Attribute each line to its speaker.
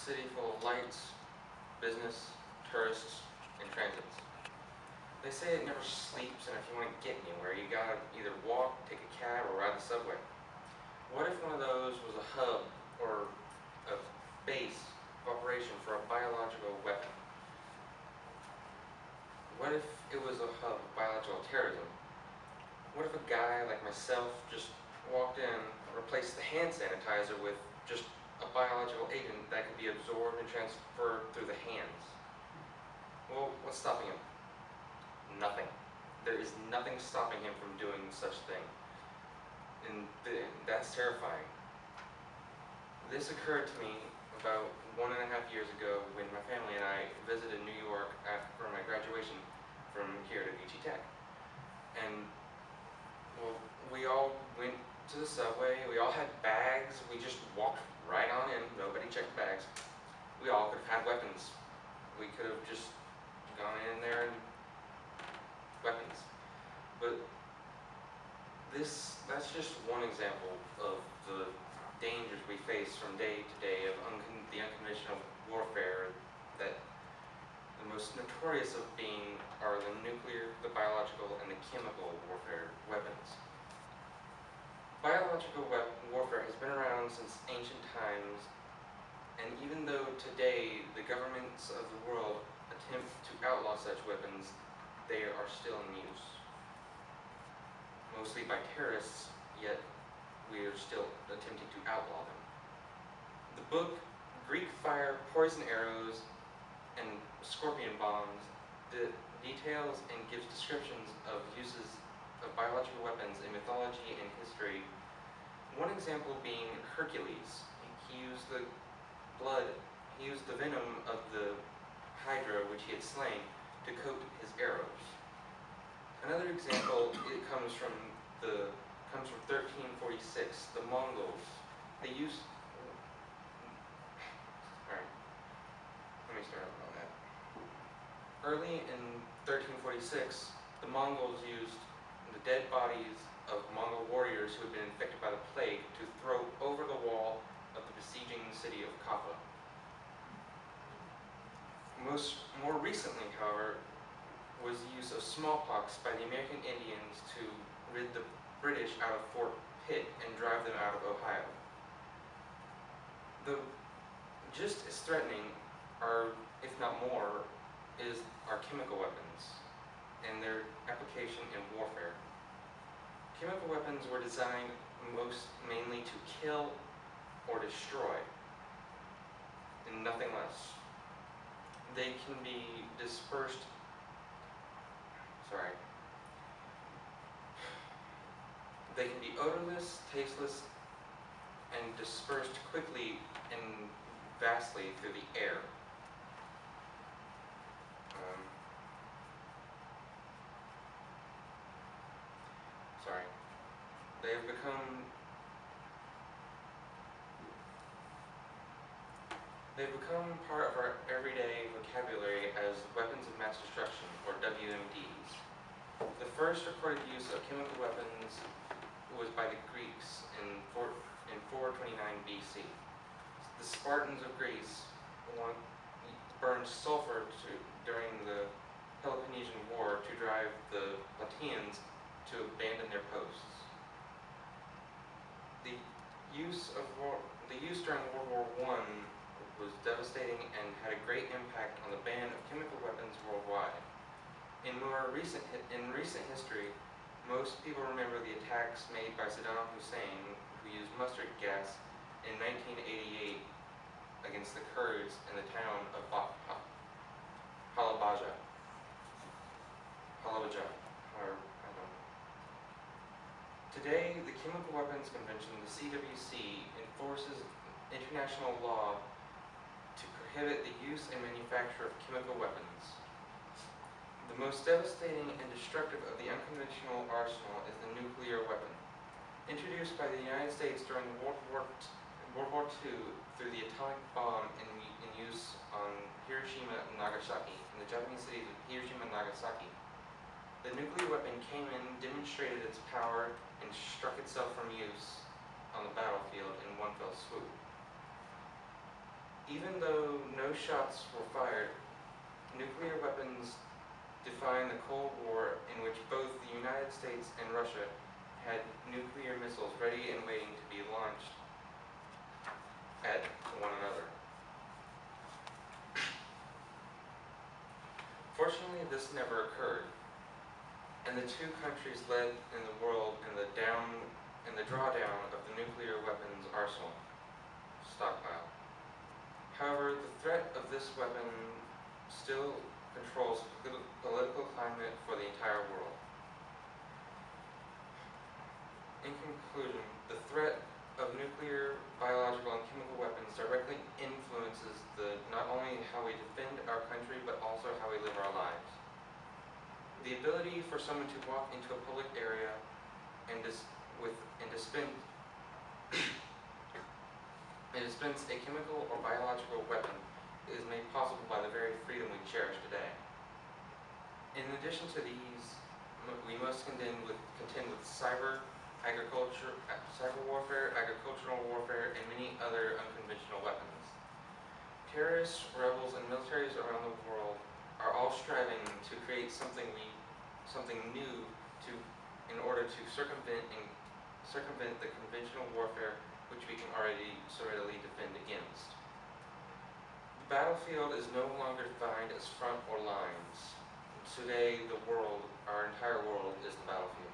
Speaker 1: city full of lights, business, tourists, and transits. They say it never sleeps, and if you want to get anywhere, you gotta either walk, take a cab, or ride the subway. What if one of those was a hub or a base of operation for a biological weapon? What if it was a hub of biological terrorism? What if a guy like myself just walked in, replaced the hand sanitizer with just a biological agent that could be absorbed and transferred through the hands? Well, what's stopping him? Nothing. There is nothing stopping him from doing such thing. And that's terrifying. This occurred to me about 1.5 years ago when my family and I visited New York after my graduation from here to VG Tech. And well, we all went to the subway, we all had bags, we just walked right on in, nobody checked bags. We all could have had weapons. We could have just gone in there and weapons. But that's just one example of the dangers we face from day to day of the unconventional warfare that the most notorious of being are the nuclear, the biological, and the chemical warfare weapons. Biological warfare has been around since ancient times, and even though today the governments of the world attempt to outlaw such weapons, they are still in use. Mostly by terrorists, yet we are still attempting to outlaw them. The book Greek Fire, Poison Arrows, and Scorpion Bombs details and gives descriptions of uses of biological weapons in mythology and history. One example being Hercules. He used the venom of the Hydra, which he had slain, to coat his arrows. Another example, it comes from 1346. The Mongols, they used. All right, let me start on that. Early in 1346, the Mongols used the dead bodies of Mongol warriors who had been infected by the plague to throw over the wall of the besieging city of Kaffa. More recently, however, was the use of smallpox by the American Indians to rid the British out of Fort Pitt and drive them out of Ohio. Though just as threatening, if not more, are chemical weapons and their application in warfare. Chemical weapons were designed mainly to kill or destroy, and nothing less. They can be dispersed. They can be odorless, tasteless, and dispersed quickly and vastly through the air. They've become part of our everyday vocabulary as weapons of mass destruction, or WMDs. The first recorded use of chemical weapons was by the Greeks in 429 BC. The Spartans of Greece burned sulfur during the Peloponnesian War to drive the Plataeans to abandon their posts. The use during World War I was devastating and had a great impact on the ban of chemical weapons worldwide. In recent history, most people remember the attacks made by Saddam Hussein, who used mustard gas in 1988 against the Kurds in the town of Halabja. Today, the Chemical Weapons Convention, the CWC, enforces international law to prohibit the use and manufacture of chemical weapons. The most devastating and destructive of the unconventional arsenal is the nuclear weapon. Introduced by the United States during World War II through the atomic bomb in use on Hiroshima and Nagasaki, in the Japanese cities of Hiroshima and Nagasaki. The nuclear weapon came in, demonstrated its power, and struck itself from use on the battlefield in one fell swoop. Even though no shots were fired, nuclear weapons defined the Cold War, in which both the United States and Russia had nuclear missiles ready and waiting to be launched at one another. Fortunately, this never occurred, and the two countries led in the world in the drawdown of the nuclear weapons arsenal stockpile. However, the threat of this weapon still controls the political climate for the entire world. In conclusion, the threat of nuclear, biological, and chemical weapons directly influences not only how we defend our country, but also how we live our lives. The ability for someone to walk into a public area and dispense a chemical or biological weapon is made possible by the very freedom we cherish today. In addition to these, we must contend with cyber warfare, agricultural warfare, and many other unconventional weapons. Terrorists, rebels, and militaries around the world are all striving to create something new in order to circumvent the conventional warfare which we can already so readily defend against. The battlefield is no longer defined as front or lines. Today, our entire world is the battlefield.